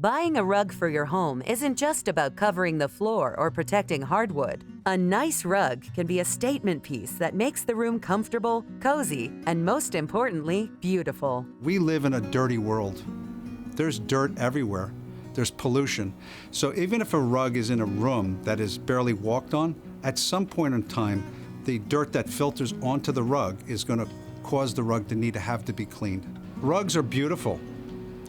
Buying a rug for your home isn't just about covering the floor or protecting hardwood. A nice rug can be a statement piece that makes the room comfortable, cozy, and most importantly, beautiful. We live in a dirty world. There's dirt everywhere. There's pollution. So even if a rug is in a room that is barely walked on, at some point in time, the dirt that filters onto the rug is going to cause the rug to have to be cleaned. Rugs are beautiful,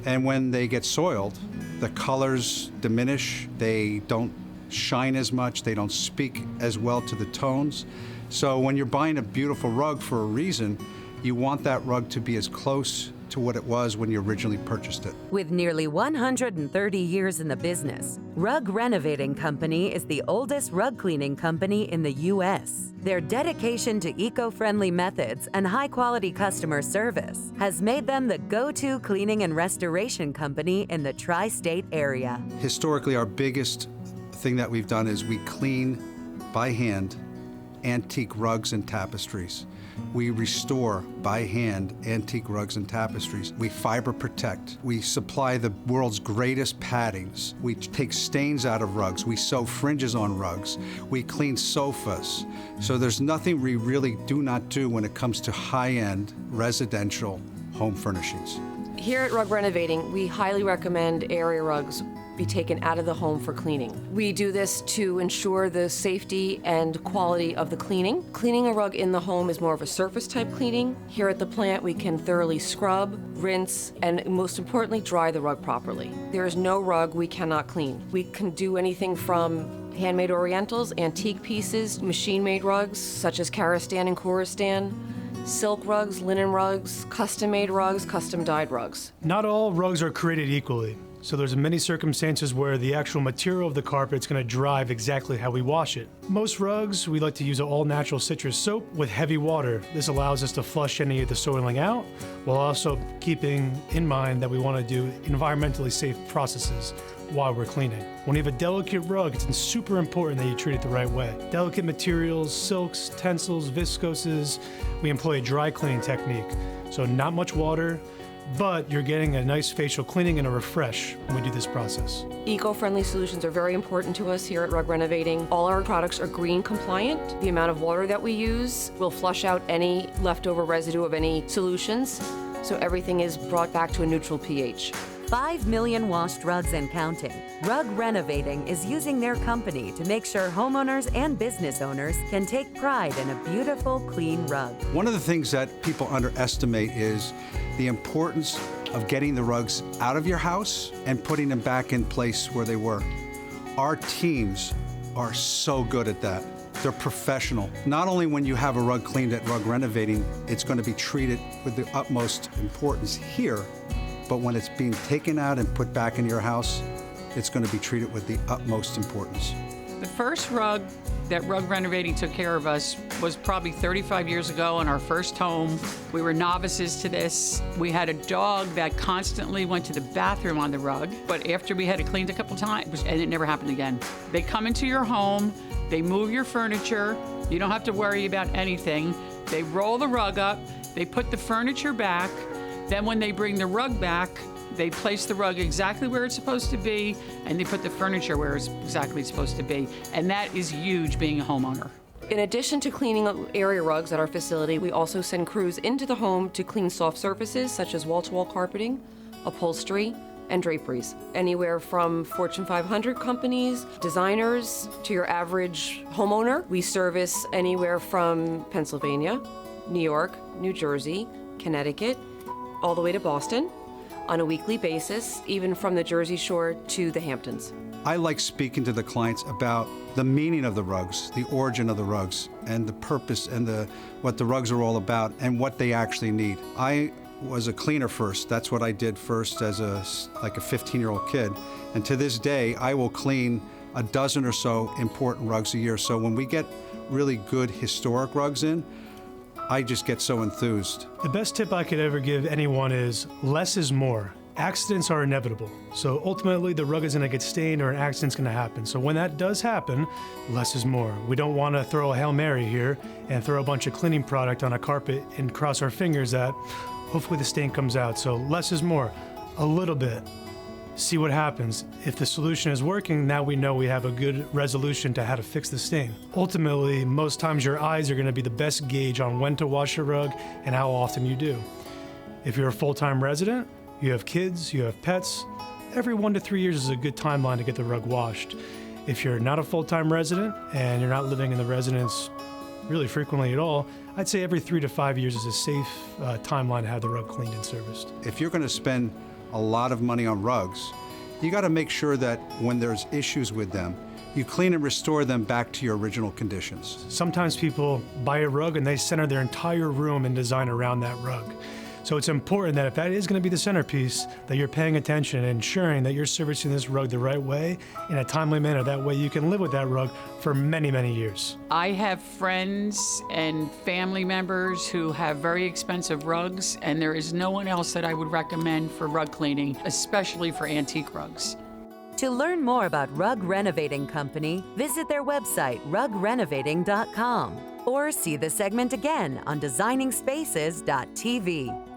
and when they get soiled, the colors diminish, they don't shine as much, they don't speak as well to the tones. So when you're buying a beautiful rug for a reason, you want that rug to be as close to what it was when you originally purchased it. With nearly 130 years in the business, Renovating Company is the oldest rug cleaning company in the U.S. Their dedication to eco-friendly methods and high-quality customer service has made them the go-to cleaning and restoration company in the tri-state area. Historically, our biggest thing that we've done is we clean by hand antique rugs and tapestries. We restore by hand antique rugs and tapestries. We fiber protect. We supply the world's greatest paddings. We take stains out of rugs. We sew fringes on rugs. We clean sofas. So there's nothing we really do not do when it comes to high-end residential home furnishings. Here at Rug Renovating, we highly recommend area rugs be taken out of the home for cleaning. We do this to ensure the safety and quality of the cleaning. Cleaning a rug in the home is more of a surface type cleaning. Here at the plant, we can thoroughly scrub, rinse, and most importantly, dry the rug properly. There is no rug we cannot clean. We can do anything from handmade orientals, antique pieces, machine-made rugs, such as Karastan and Korestan, silk rugs, linen rugs, custom-made rugs, custom-dyed rugs. Not all rugs are created equally. So there's many circumstances where the actual material of the carpet is going to drive exactly how we wash it. Most rugs, we like to use an all-natural citrus soap with heavy water. This allows us to flush any of the soiling out, while also keeping in mind that we want to do environmentally safe processes while we're cleaning. When you have a delicate rug, it's super important that you treat it the right way. Delicate materials, silks, tencels, viscoses, we employ a dry cleaning technique. So not much water, but you're getting a nice facial cleaning and a refresh when we do this process. Eco-friendly solutions are very important to us here at Rug Renovating. All our products are green compliant. The amount of water that we use will flush out any leftover residue of any solutions, so everything is brought back to a neutral pH. 5 million washed rugs and counting. Rug Renovating is using their company to make sure homeowners and business owners can take pride in a beautiful, clean rug. One of the things that people underestimate is the importance of getting the rugs out of your house and putting them back in place where they were. Our teams are so good at that. They're professional. Not only when you have a rug cleaned at Rug Renovating, it's going to be treated with the utmost importance here, but when it's being taken out and put back in your house, it's going to be treated with the utmost importance. The first rug that Rug Renovating took care of us was probably 35 years ago in our first home. We were novices to this. We had a dog that constantly went to the bathroom on the rug, but after we had it cleaned a couple times, and it never happened again. They come into your home, they move your furniture, you don't have to worry about anything. They roll the rug up, they put the furniture back, then when they bring the rug back, they place the rug exactly where it's supposed to be, and they put the furniture where it's exactly supposed to be. And that is huge being a homeowner. In addition to cleaning up area rugs at our facility, we also send crews into the home to clean soft surfaces such as wall-to-wall carpeting, upholstery, and draperies. Anywhere from Fortune 500 companies, designers, to your average homeowner. We service anywhere from Pennsylvania, New York, New Jersey, Connecticut, all the way to Boston on a weekly basis, even from the Jersey Shore to the Hamptons. I like speaking to the clients about the meaning of the rugs, the origin of the rugs, and the purpose and what the rugs are all about and what they actually need. I was a cleaner first. That's what I did first as like a 15-year-old kid. And to this day, I will clean a dozen or so important rugs a year. So when we get really good historic rugs in, I just get so enthused. The best tip I could ever give anyone is less is more. Accidents are inevitable. So ultimately the rug is gonna get stained or an accident's gonna happen. So when that does happen, less is more. We don't wanna throw a Hail Mary here and throw a bunch of cleaning product on a carpet and cross our fingers that hopefully the stain comes out. So less is more, a little bit. see what happens. If the solution is working, now we know we have a good resolution to how to fix the stain. Ultimately, most times your eyes are going to be the best gauge on when to wash a rug and how often you do. If you're a full-time resident, you have kids, you have pets, every 1 to 3 years is a good timeline to get the rug washed. If you're not a full-time resident and you're not living in the residence really frequently at all, I'd say every 3 to 5 years is a safe timeline to have the rug cleaned and serviced. If you're going to spend a lot of money on rugs, you got to make sure that when there's issues with them, you clean and restore them back to your original conditions. Sometimes people buy a rug and they center their entire room and design around that rug. So it's important that if that is going to be the centerpiece, that you're paying attention and ensuring that you're servicing this rug the right way in a timely manner. That way you can live with that rug for many, many years. I have friends and family members who have very expensive rugs, and there is no one else that I would recommend for rug cleaning, especially for antique rugs. To learn more about Rug Renovating Company, visit their website, rugrenovating.com, or see the segment again on designingspaces.tv.